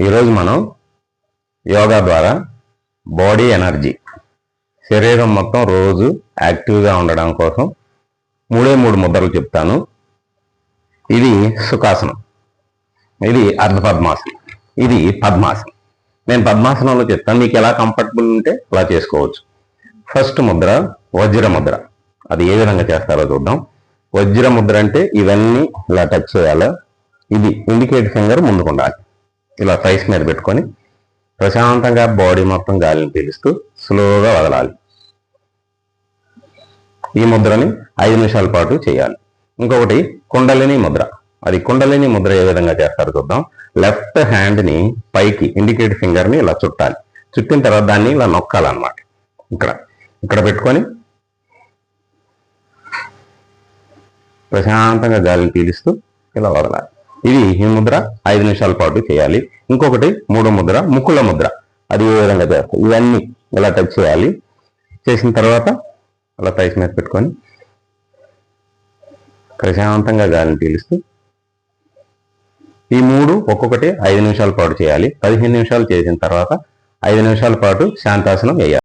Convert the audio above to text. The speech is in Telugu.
ఈరోజు మనం యోగా ద్వారా బాడీ ఎనర్జీ, శరీరం మొత్తం రోజు యాక్టివ్గా ఉండడం కోసం మూడు ముద్రలు చెప్తాను. ఇది సుఖాసనం, ఇది అర్ధపద్మాసనం, ఇది పద్మాసనం. నేను పద్మాసనంలో చెప్తాను, మీకు ఎలా కంఫర్టబుల్ ఉంటే అలా చేసుకోవచ్చు. ఫస్ట్ ముద్ర వజ్ర ముద్ర. అది ఏ విధంగా చేస్తారో చూద్దాం. వజ్ర ముద్ర అంటే ఇవన్నీ ఇలా టచ్ చేయాలి. ఇది ఇండికేట్ ఫింగర్ ముందుకు ఉండాలి. ఇలా థైస్ మీద పెట్టుకొని ప్రశాంతంగా బాడీ మొత్తం గాలిని పీలుస్తూ స్లోగా వదలాలి. ఈ ముద్రని 5 నిమిషాల పాటు చేయాలి. ఇంకొకటి కుండలిని ముద్ర. అది కుండలిని ముద్ర ఏ విధంగా చేస్తారో చూద్దాం. లెఫ్ట్ హ్యాండ్ని పైకి ఇండికేట్ ఫింగర్ని ఇలా చుట్టాలి. చుట్టిన తర్వాత దాన్ని ఇలా నొక్కాలన్నమాట. ఇక్కడ పెట్టుకొని ప్రశాంతంగా గాలిని పీలుస్తూ ఇలా వదలాలి. ఈ ముద్ర 5 నిమిషాల పాటు చేయాలి. ఇంకొకటి 3 ముద్ర, ముక్కుల ముద్ర. అది ఏ విధంగా చేస్తాం. ఇవన్నీ ఇలా టచ్ చేయాలి. చేసిన తర్వాత అలా థైస్ మీద పెట్టుకొని ప్రశాంతంగా గాలిని పీలుస్తూ ఈ 3 ఒక్కొక్కటి 5 నిమిషాల పాటు చేయాలి. 15 నిమిషాలు చేసిన తర్వాత 5 నిమిషాల పాటు శాంతాసనం వేయాలి.